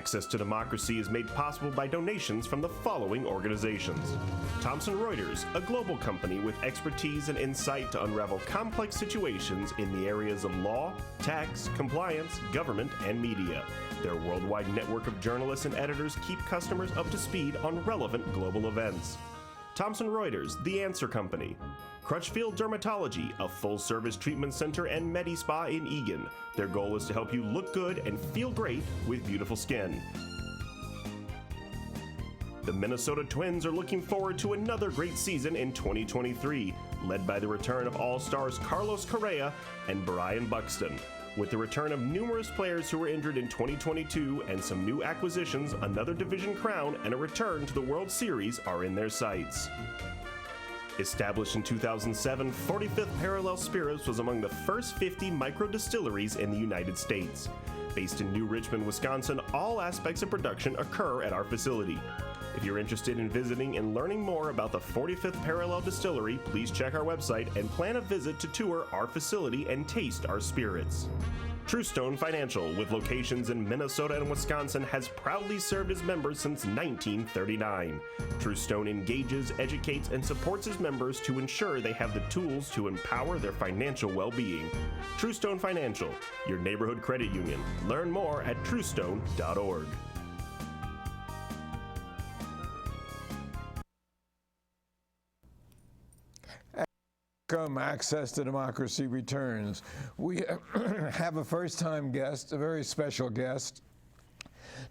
Access to Democracy is made possible by donations from the following organizations. Thomson Reuters, a global company with expertise and insight to unravel complex situations in the areas of law, tax, compliance, government, and media. Their worldwide network of journalists and editors keep customers up to speed on relevant global events. Thomson Reuters, The Answer Company. Crutchfield Dermatology, a full-service treatment center and Medi-Spa in Eagan. Their goal is to help you look good and feel great with beautiful skin. The Minnesota Twins are looking forward to another great season in 2023, led by the return of All-Stars Carlos Correa and Brian Buxton. With the return of numerous players who were injured in 2022 and some new acquisitions, another division crown and a return to the World Series are in their sights. Established in 2007, 45th Parallel Spirits was among the first 50 micro-distilleries in the United States. Based in New Richmond, Wisconsin, all aspects of production occur at our facility. If you're interested in visiting and learning more about the 45th Parallel Distillery, please check our website and plan a visit to tour our facility and taste our spirits. Truestone Financial, with locations in Minnesota and Wisconsin, has proudly served its members since 1939. Truestone engages, educates, and supports its members to ensure they have the tools to empower their financial well-being. Truestone Financial, your neighborhood credit union. Learn more at truestone.org. Access to Democracy returns. We have a first-time guest, a very special guest,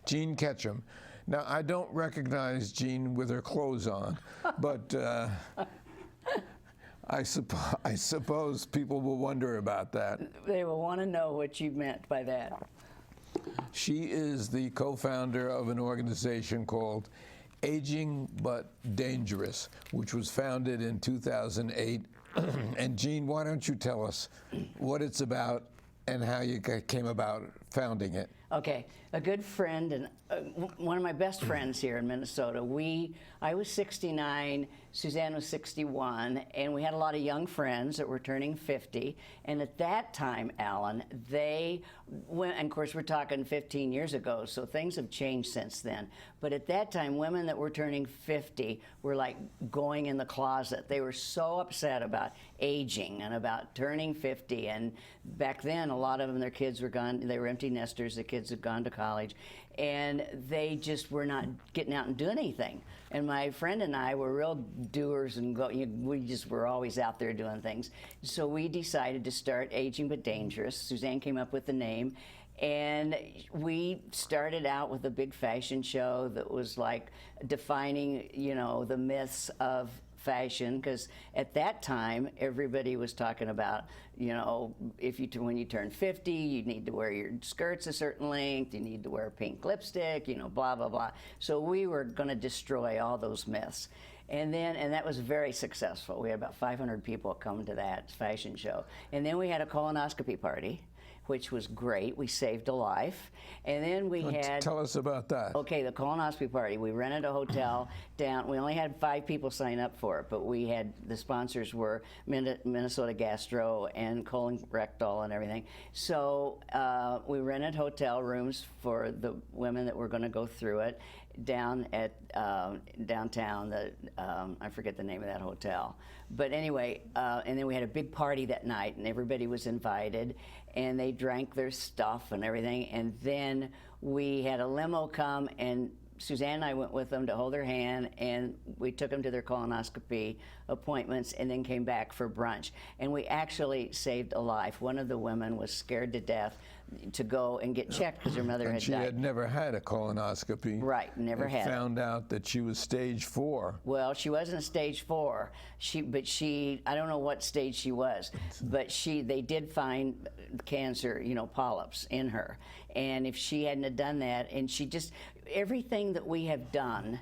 Jean Ketcham. Now, I don't recognize Jean with her clothes on, but I suppose people will wonder about that. They will want to know what you meant by that. She is the co-founder of an organization called Aging But Dangerous, which was founded in 2008. And Jean, why don't you tell us what it's about and how you came about founding it? Okay, a good friend and one of my best friends here in Minnesota. I was 69, Suzanne was 61, and we had a lot of young friends that were turning 50. And at that time, Alan, they went, and of course we're talking 15 years ago, so things have changed since then. But at that time, women that were turning 50 were like going in the closet. They were so upset about aging and about turning 50. And back then, a lot of them, their kids were gone, they were empty nesters, the kids had gone to college, and they just were not getting out and doing anything. And my friend and I were real doers, and we just were always out there doing things. So we decided to start Aging But Dangerous. Suzanne came up with the name, and we started out with a big fashion show that was like defining, the myths of fashion, because at that time everybody was talking about, when you turn 50, you need to wear your skirts a certain length, you need to wear pink lipstick, blah blah blah. So we were going to destroy all those myths. And that was very successful. We had about 500 people come to that fashion show. And then we had a colonoscopy party, which was great. We saved a life. And then we had... Tell us about that. Okay, the colonoscopy party. We rented a hotel down. We only had 5 people sign up for it, but the sponsors were Minnesota Gastro and Colon Rectal and everything. So we rented hotel rooms for the women that were going to go through it down at downtown. I forget the name of that hotel. But anyway, and then we had a big party that night, and everybody was invited, and they drank their stuff and everything. And then we had a limo come, and Suzanne and I went with them to hold their hand, and we took them to their colonoscopy appointments and then came back for brunch. And we actually saved a life. One of the women was scared to death to go and get checked because her mother had died. She had never had a colonoscopy. Right, never had. Found out that she was stage 4. Well, she wasn't stage 4. I don't know what stage she was, but they did find cancer, polyps in her. And if she hadn't have done that, and everything that we have done,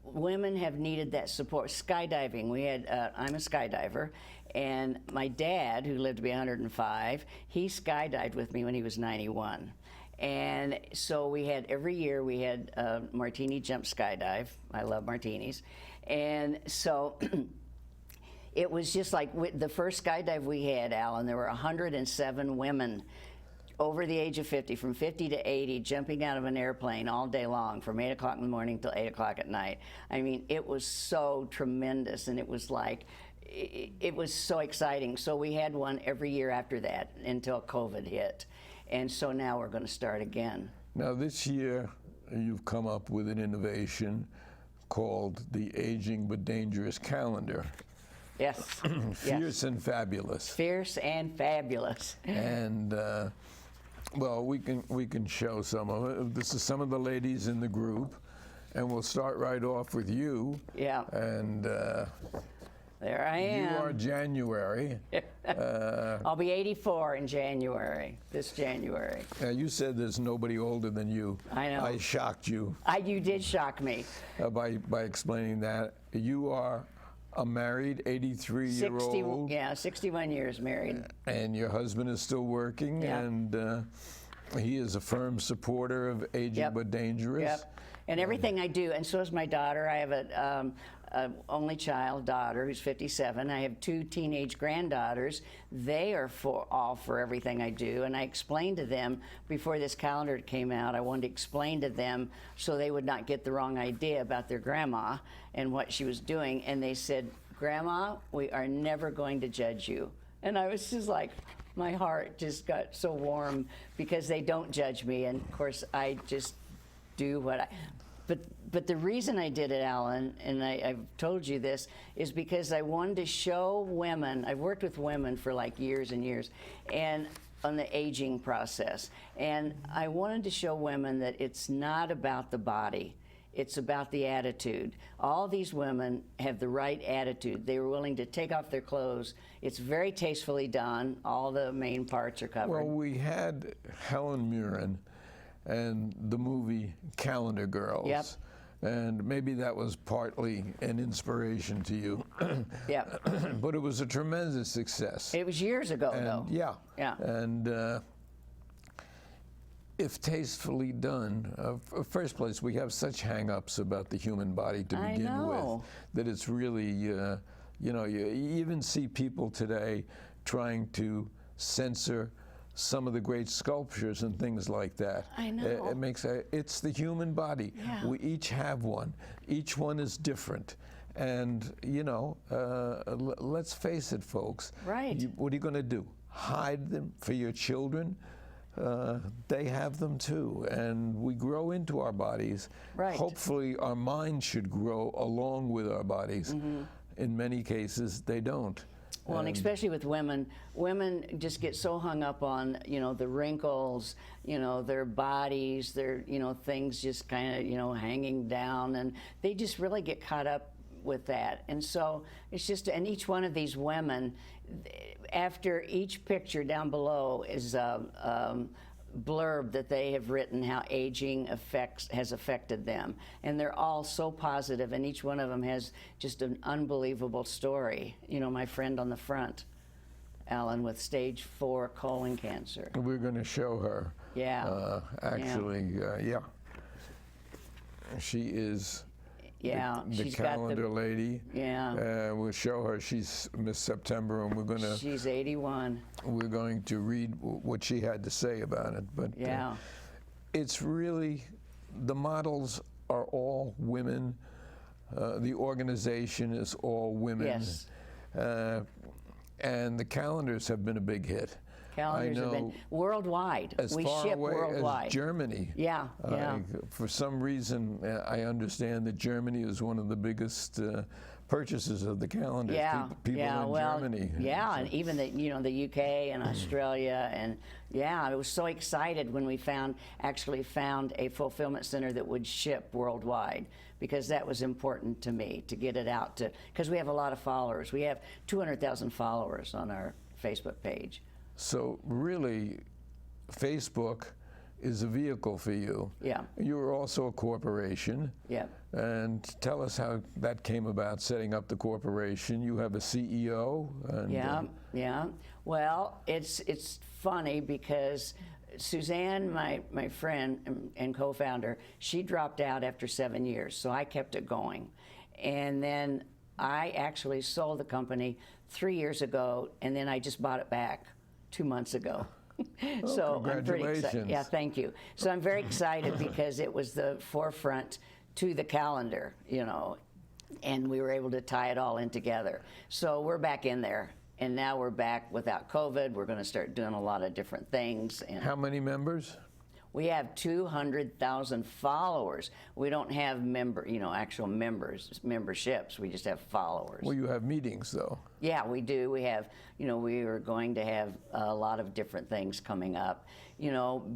women have needed that support. Skydiving, I'm a skydiver, and my dad, who lived to be 105, he skydived with me when he was 91. And so every year we had a martini jump skydive. I love martinis. And so it was just like the first skydive we had, Alan, there were 107 women over the age of 50, from 50 to 80, jumping out of an airplane all day long from 8 o'clock in the morning till 8 o'clock at night. I mean, it was so tremendous, and it was like, it was so exciting. So we had one every year after that until COVID hit. And so now we're going to start again. Now this year, you've come up with an innovation called the Aging but Dangerous Calendar. Yes. Fierce and fabulous. Fierce and fabulous. And well, we can show some of it. This is some of the ladies in the group, and we'll start right off with you. Yeah. And there I am. You are January. I'll be 84 in January, this January. Now you said there's nobody older than you. I know. I shocked you. You did shock me. By explaining that. You are a married 83-year-old. Yeah, 61 years married. And your husband is still working, Yeah. and he is a firm supporter of Aging Yep. but Dangerous. Yep. And everything I do, and so is my daughter. I have a only child daughter who's 57. I have 2 teenage granddaughters. They are all for everything I do, and I explained to them before this calendar came out. I wanted to explain to them so they would not get the wrong idea about their grandma and what she was doing. And they said, "Grandma, we are never going to judge you." And I was just like, my heart just got so warm because they don't judge me, and of course I just do what I. But the reason I did it, Alan, and I've told you this, is because I wanted to show women. I've worked with women for like years and years, and on the aging process, and I wanted to show women that it's not about the body. It's about the attitude. All these women have the right attitude. They were willing to take off their clothes. It's very tastefully done. All the main parts are covered. Well, we had Helen Mirren and the movie Calendar Girls. Yep. And maybe that was partly an inspiration to you. Yep. But it was a tremendous success. It was years ago, though. Yeah. Yeah. And if tastefully done, first place, we have such hang-ups about the human body to begin with, that it's really, you know, you even see people today trying to censor some of the great sculptures and things like that. I know. It's the human body. Yeah. We each have one. Each one is different. And, you know, let's face it, folks. Right. What are you going to do? Hide them for your children? They have them too, and we grow into our bodies. Right. Hopefully our minds should grow along with our bodies. Mm-hmm. In many cases, they don't. Well, and especially with women, women just get so hung up on, you know, the wrinkles, you know, their bodies, their, you know, things just kind of, you know, hanging down, and they just really get caught up with that. And so it's just, and each one of these women, after each picture down below is a blurb that they have written how aging has affected them. And they're all so positive, and each one of them has just an unbelievable story. You know, my friend on the front, Alan, with stage 4 colon cancer. We're going to show her. Yeah. Actually, yeah. She is Yeah, the she's got calendar lady. Yeah. We'll show her. She's Miss September, and we're going to. She's 81. We're going to read what she had to say about it. But Yeah. it's really, the models are all women. The organization is all women. Yes. And the calendars have been a big hit. Calendars have been worldwide. As we far ship away worldwide. as Germany. Yeah, yeah. For some reason, I understand that Germany is one of the biggest purchasers of the calendars. Yeah, people yeah, in well, Germany. yeah, and even the UK and Australia, and yeah, I was so excited when we actually found a fulfillment center that would ship worldwide, because that was important to me to get it out to, because we have a lot of followers. We have 200,000 followers on our Facebook page. So really, Facebook is a vehicle for you. Yeah. You were also a corporation. Yeah. And tell us how that came about, setting up the corporation. You have a CEO. And, Yeah, yeah. Well, it's funny because Suzanne, my friend and co-founder, she dropped out after 7 years, so I kept it going. And then I actually sold the company 3 years ago, and then I just bought it back 2 months ago. So I'm pretty excited. Congratulations. Yeah, thank you. So I'm very excited because it was the forefront to the calendar, you know, and we were able to tie it all in together. So we're back in there, and now we're back without COVID. We're going to start doing a lot of different things. And How many members? we have 200,000 followers. We don't have actual memberships. We just have followers. Well, you have meetings, though. Yeah, we do. We have, we are going to have a lot of different things coming up.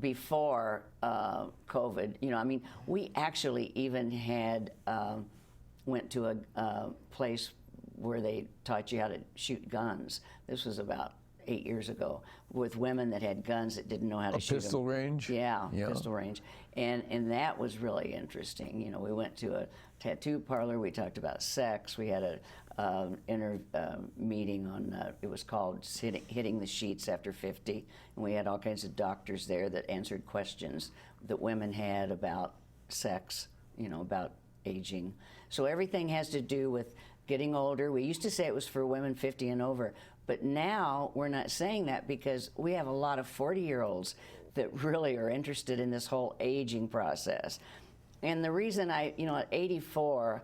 Before COVID, we actually even had, went to a place where they taught you how to shoot guns. This was about 8 years ago, with women that had guns that didn't know how to shoot them. Pistol range? Yeah, pistol range. And that was really interesting. We went to a tattoo parlor. We talked about sex. We had a meeting on, it was called Hitting the Sheets After 50. And we had all kinds of doctors there that answered questions that women had about sex, about aging. So everything has to do with getting older. We used to say it was for women 50 and over. But now we're not saying that because we have a lot of 40-year-olds that really are interested in this whole aging process. And the reason at 84,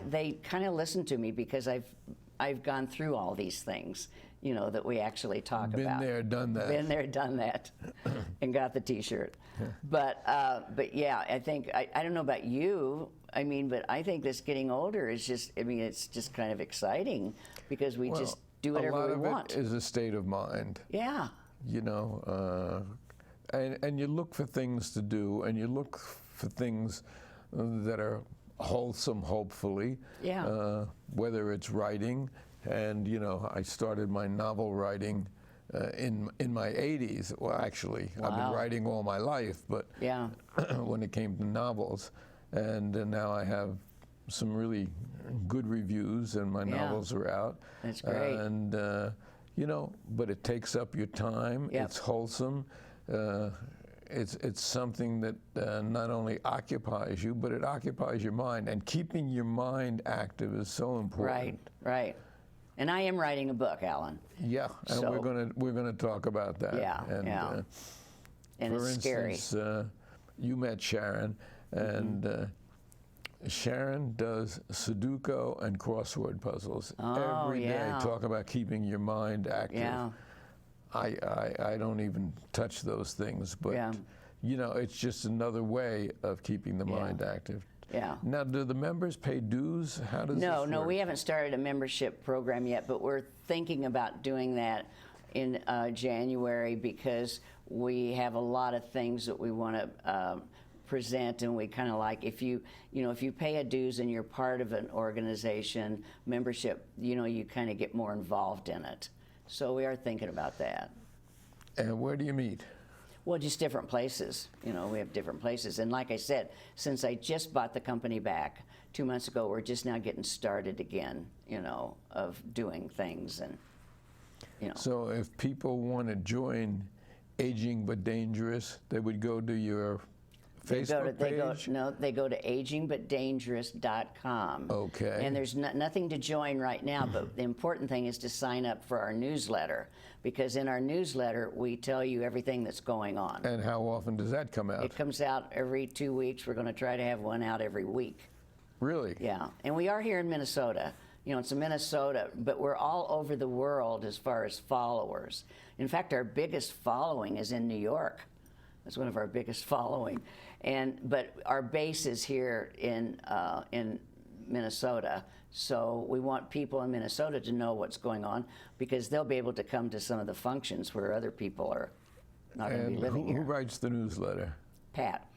they kind of listen to me because I've gone through all these things, that we actually talk about. Been there, done that. Been there, done that, and got the T-shirt. But yeah, I think I don't know about you. But I think this getting older is just. It's just kind of exciting because we just do whatever we want. A lot of it is a state of mind. Yeah. And you look for things to do, and you look for things that are wholesome, hopefully. Yeah. Whether it's writing, and I started my novel writing in my 80s. Well, actually, I've been writing all my life, but yeah. when it came to novels, and now I have some really good reviews, and my novels are out. That's great. And but it takes up your time. Yep. It's wholesome. It's something that not only occupies you, but it occupies your mind. And keeping your mind active is so important. Right. And I am writing a book, Alan. Yeah, and So- we're gonna talk about that. Yeah, yeah. And for it's scary. instance, you met Sharon, and Sharon does Sudoku and crossword puzzles every day. yeah. Talk about keeping your mind active. Yeah. I don't even touch those things, but Yeah. it's just another way of keeping the mind active. Yeah. Now, do the members pay dues? How does No, this no, work? we haven't started a membership program yet, but we're thinking about doing that in January because we have a lot of things that we want to present, and we kind of like if you pay a dues and you're part of an organization membership, you kind of get more involved in it. So we are thinking about that. And where do you meet? Well, just different places. We have different places. And like I said, since I just bought the company back 2 months ago, we're just now getting started again, of doing things and, So if people want to join Aging But Dangerous, they would go to your Facebook page? They go to agingbutdangerous.com. Okay. And there's nothing to join right now, but the important thing is to sign up for our newsletter, because in our newsletter, we tell you everything that's going on. And how often does that come out? It comes out every 2 weeks. We're going to try to have one out every week. Really? Yeah. And we are here in Minnesota. It's in Minnesota, but we're all over the world as far as followers. In fact, our biggest following is in New York. That's one of our biggest following. But our base is here in Minnesota. So we want people in Minnesota to know what's going on, because they'll be able to come to some of the functions where other people are not going to be living who here. writes the newsletter? Pat,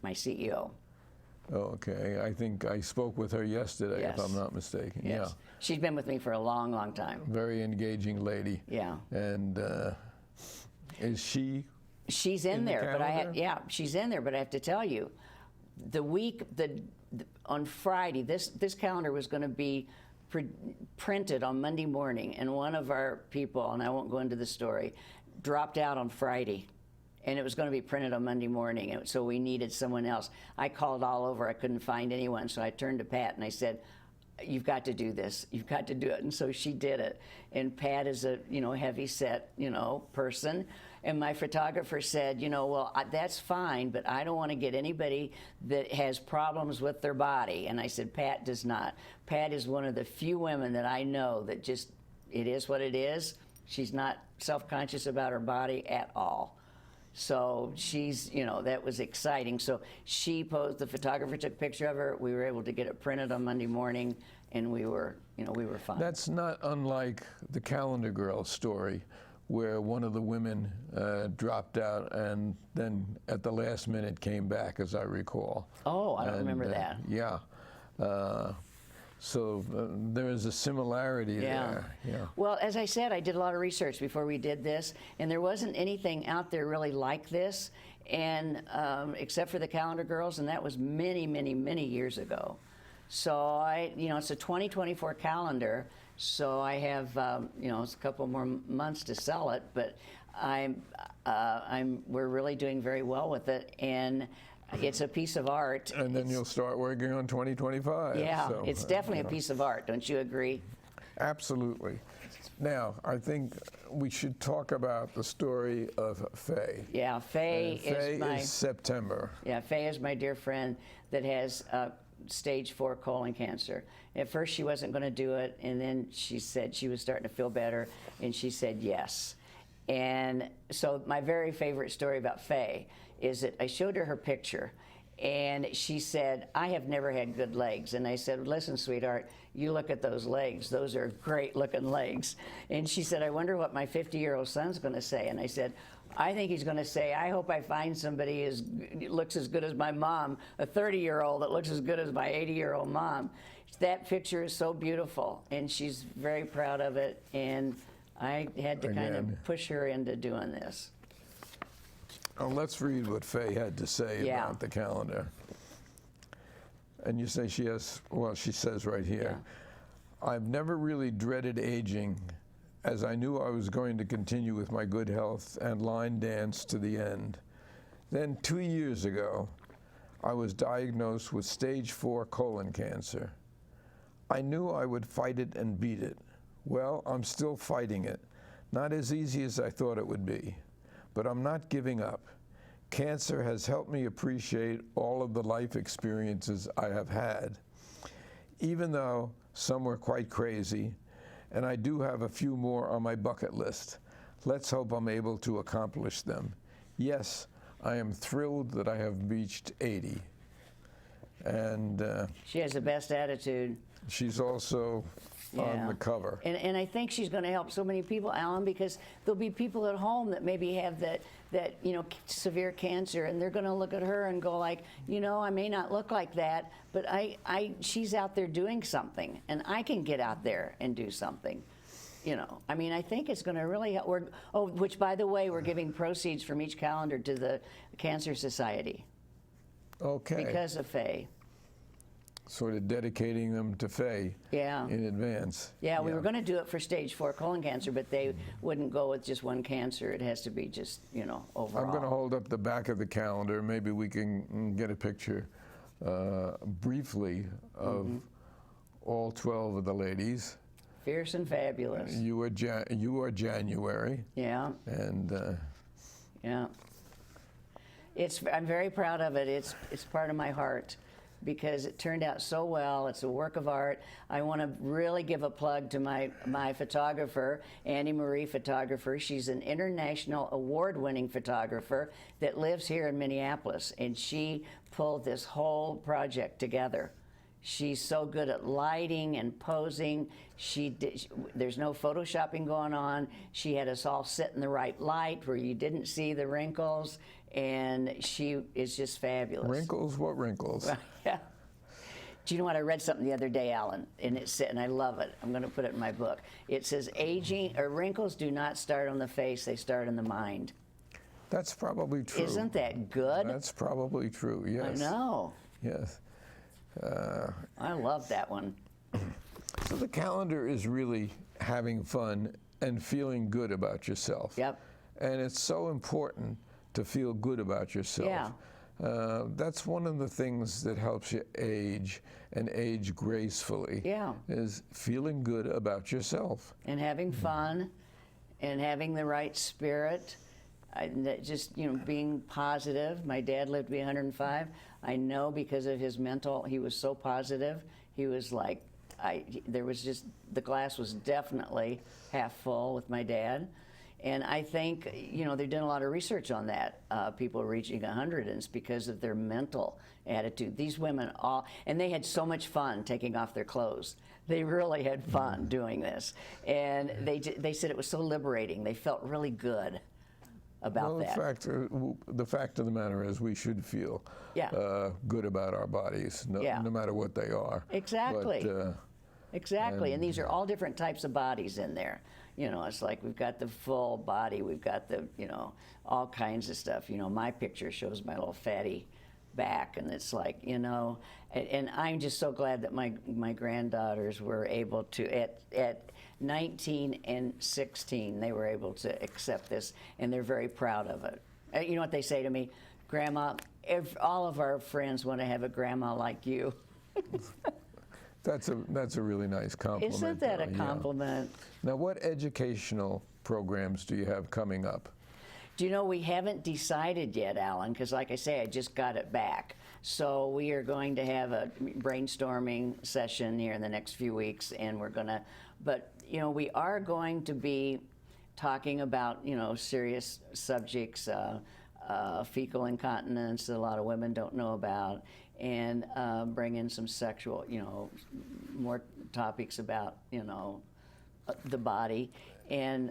my CEO. Oh, okay. I think I spoke with her yesterday, Yes. if I'm not mistaken. Yes. Yeah. She's been with me for a long, long time. Very engaging lady. Yeah. And is she? She's in the there, but calendar? she's in there. But I have to tell you, on Friday, this calendar was going to be printed on Monday morning, and one of our people, and I won't go into the story, dropped out on Friday, and it was going to be printed on Monday morning, and so we needed someone else. I called all over. I couldn't find anyone, so I turned to Pat and I said, you've got to do this. You've got to do it. And so she did it. And Pat is a, heavy set, person. And my photographer said, well, that's fine, but I don't want to get anybody that has problems with their body. And I said, Pat does not. Pat is one of the few women that I know that just, it is what it is. She's not self-conscious about her body at all. So she's, that was exciting. So she posed, the photographer took a picture of her. We were able to get it printed on Monday morning, and we were fine. That's not unlike the Calendar Girl story, where one of the women dropped out and then at the last minute came back, as I recall. Oh, I don't remember that. Yeah. So there is a similarity there. Yeah. Well, as I said, I did a lot of research before we did this, and there wasn't anything out there really like this, and except for the Calendar Girls, and that was many, many, many years ago. So it's a 2024 calendar, so I have, it's a couple more months to sell it, but we're really doing very well with it, and it's a piece of art. And then you'll start working on 2025. Yeah, so, it's definitely a piece of art. Don't you agree? Absolutely. Now, I think we should talk about the story of Faye. Yeah, Faye is September. Yeah, Faye is my dear friend that has stage 4 colon cancer. At first, she wasn't going to do it, and then she said she was starting to feel better, and she said yes. And so my very favorite story about Faye is that I showed her picture, and she said, I have never had good legs. And I said, listen, sweetheart, you look at those legs. Those are great looking legs. And she said, I wonder what my 50-year-old son's going to say. And I said, I think he's going to say, I hope I find somebody who looks as good as my mom, a 30-year-old that looks as good as my 80-year-old mom. That picture is so beautiful, and she's very proud of it. And I had to kind of push her into doing this. Oh, let's read what Faye had to say about the calendar. And you say she has, well, she says right here, I've never really dreaded aging, as I knew I was going to continue with my good health and line dance to the end. Then 2 years ago, I was diagnosed with stage 4 colon cancer. I knew I would fight it and beat it. Well, I'm still fighting it. Not as easy as I thought it would be. But I'm not giving up. Cancer has helped me appreciate all of the life experiences I have had, even though some were quite crazy, and I do have a few more on my bucket list. Let's hope I'm able to accomplish them. Yes, I am thrilled that I have reached 80. And she has the best attitude. She's also on the cover. And I think she's going to help so many people, Alan, because there'll be people at home that maybe have that severe cancer, and they're going to look at her and go like, I may not look like that, but she's out there doing something, and I can get out there and do something. I think it's going to really help. Which, by the way, we're giving proceeds from each calendar to the Cancer Society. Okay. Because of Faye. Sort of dedicating them to Faye in advance. Yeah, we were going to do it for stage 4 colon cancer, but they wouldn't go with just one cancer. It has to be just, overall. I'm going to hold up the back of the calendar. Maybe we can get a picture briefly of all 12 of the ladies. Fierce and fabulous. You are January. Yeah. And yeah. I'm very proud of it. It's part of my heart, because it turned out so well. It's a work of art. I want to really give a plug to my photographer, Annie Marie Photographer. She's an international award-winning photographer that lives here in Minneapolis, and she pulled this whole project together. She's so good at lighting and posing. There's no photoshopping going on. She had us all sit in the right light where you didn't see the wrinkles, and she is just fabulous. Wrinkles? What wrinkles? Yeah. Do you know what? I read something the other day, Alan, and I love it. I'm going to put it in my book. It says, wrinkles do not start on the face, they start in the mind. That's probably true. Isn't that good? That's probably true, yes. I know. Yes. I love that one. So the calendar is really having fun and feeling good about yourself. Yep. And it's so important to feel good about yourself. Yeah. That's one of the things that helps you age and age gracefully. Yeah. Is feeling good about yourself. And having fun and having the right spirit. Just, being positive. My dad lived to be 105. I know because of his mental, he was so positive. He was like, the glass was definitely half full with my dad. And I think, they've done a lot of research on that, people reaching 100, and it's because of their mental attitude. These women and they had so much fun taking off their clothes. They really had fun doing this. And they said it was so liberating. They felt really good about that. The fact of the matter is we should feel good about our bodies, no matter what they are. Exactly. But, exactly. And these are all different types of bodies in there. It's like we've got the full body, we've got the, all kinds of stuff. My picture shows my little fatty back, and it's like, and I'm just so glad that my granddaughters were able to, at 19 and 16, they were able to accept this, and they're very proud of it. You know what they say to me? Grandma, all of our friends want to have a grandma like you. That's a really nice compliment. Isn't that a compliment? Now, what educational programs do you have coming up? Do you know, we haven't decided yet, Alan, because like I say, I just got it back. So we are going to have a brainstorming session here in the next few weeks, and we're going to, but, we are going to be talking about, serious subjects, fecal incontinence that a lot of women don't know about, and bring in some sexual, more topics about, the body, and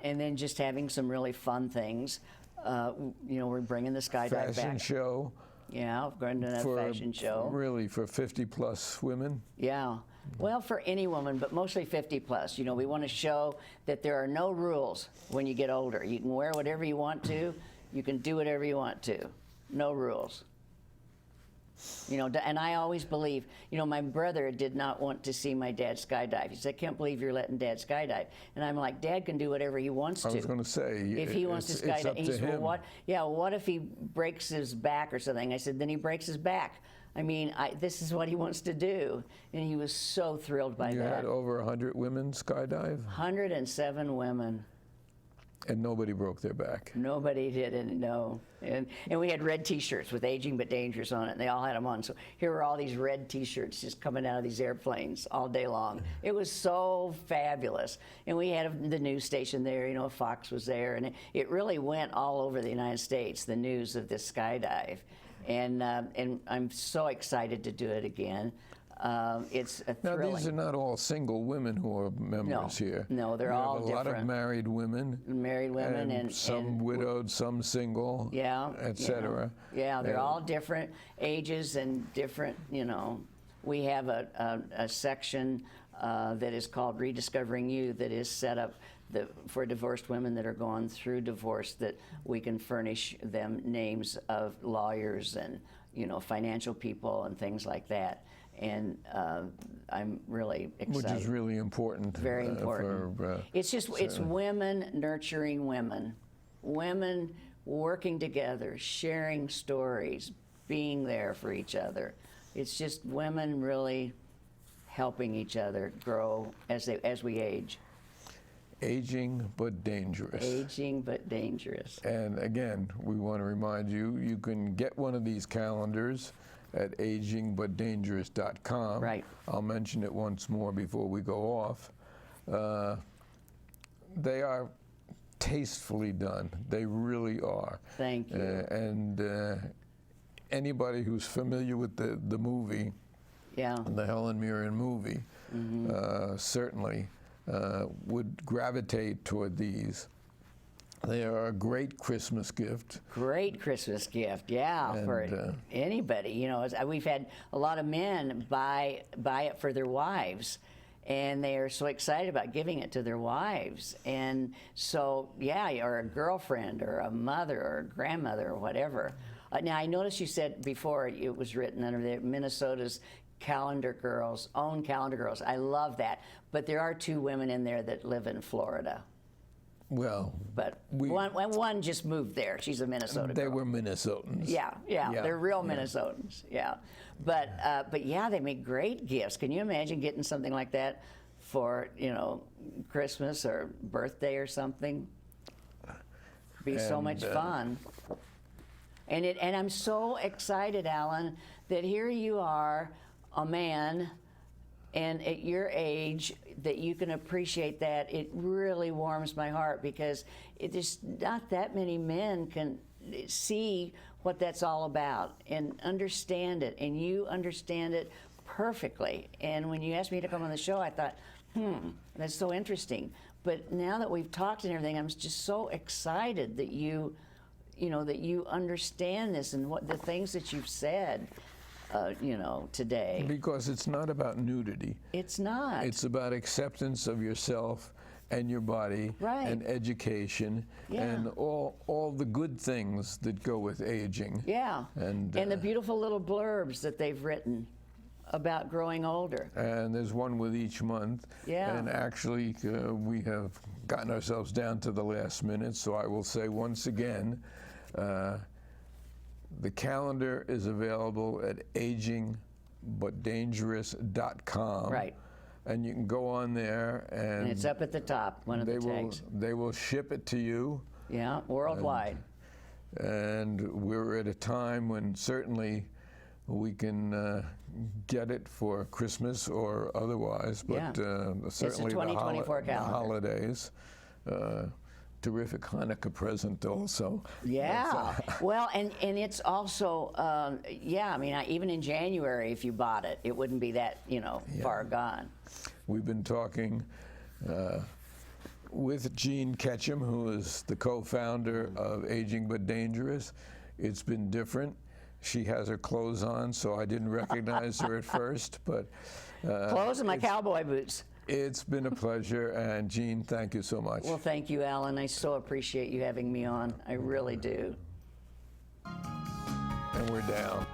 then just having some really fun things. We're bringing the skydive back. Fashion show. Yeah, we're going to do a fashion show. Really, for 50-plus women? Yeah. Well, for any woman, but mostly 50-plus. We want to show that there are no rules when you get older. You can wear whatever you want to. You can do whatever you want to. No rules. And I always believe, my brother did not want to see my dad skydive. He said, I can't believe you're letting Dad skydive. And I'm like, Dad can do whatever he wants to. I was going to say, if he wants to skydive. He said, well, what if he breaks his back or something? I said, then he breaks his back. I mean, this is what he wants to do. And he was so thrilled by that. You had over 100 women skydive? 107 women. And nobody broke their back. Nobody didn't, no. And we had red T-shirts with "Aging but Dangerous" on it, and they all had them on. So here were all these red T-shirts just coming out of these airplanes all day long. It was so fabulous. And we had the news station there, Fox was there, and it really went all over the United States, the news of this skydive. And I'm so excited to do it again. It's a thrilling. Now, these are not all single women who are members here. No, they're all different. A lot of married women. Married women and some widowed, some single, etc. Yeah, they're all different ages and different, We have a section that is called Rediscovering You that is set up for divorced women that are going through divorce, that we can furnish them names of lawyers and, financial people and things like that. And I'm really excited. Which is really important. Very important. It's women nurturing women. Women working together, sharing stories, being there for each other. It's just women really helping each other grow as we age. Aging but dangerous. Aging but dangerous. And again, we want to remind you, you can get one of these calendars at agingbutdangerous.com. Right. I'll mention it once more before we go off. They are tastefully done. They really are. Thank you. And anybody who's familiar with the movie, the Helen Mirren movie, certainly would gravitate toward these. They are a great Christmas gift. Great Christmas gift, for anybody. We've had a lot of men buy it for their wives, and they are so excited about giving it to their wives. And so, or a girlfriend, or a mother, or a grandmother, or whatever. Now, I noticed you said before it was written under the Minnesota's calendar girls, own calendar girls. I love that. But there are 2 women in there that live in Florida. Well, but one just moved there. She's a Minnesota they girl. were Minnesotans. Yeah, they're real Minnesotans. Yeah, but yeah, they make great gifts. Can you imagine getting something like that for Christmas or birthday or something? Be so much fun. And I'm so excited, Alan, that here you are, a man, and at your age, that you can appreciate that. It really warms my heart, because there's not that many men can see what that's all about and understand it, and you understand it perfectly. And when you asked me to come on the show, I thought, that's so interesting. But now that we've talked and everything, I'm just so excited that you understand this and what the things that you've said, today. Because it's not about nudity. It's not. It's about acceptance of yourself and your body, Right. and education, and all the good things that go with aging. Yeah. And the beautiful little blurbs that they've written about growing older. And there's one with each month. Yeah. And actually, we have gotten ourselves down to the last minute, so I will say once again, the calendar is available at agingbutdangerous.com. Right. And you can go on there, and And it's up at the top, one of the tags. They will ship it to you. Yeah, worldwide. And we're at a time when certainly we can get it for Christmas or otherwise, but certainly 2024 the calendar. holidays. Terrific Hanukkah present also. Yeah. Well, and it's also, even in January, if you bought it, it wouldn't be that, far gone. We've been talking with Jean Ketcham, who is the co-founder of Aging But Dangerous. It's been different. She has her clothes on, so I didn't recognize her at first, but Clothes and my cowboy boots. it's been a pleasure, and Jean, thank you so much. Well, thank you, Alan. I so appreciate you having me on. I really do. And we're down.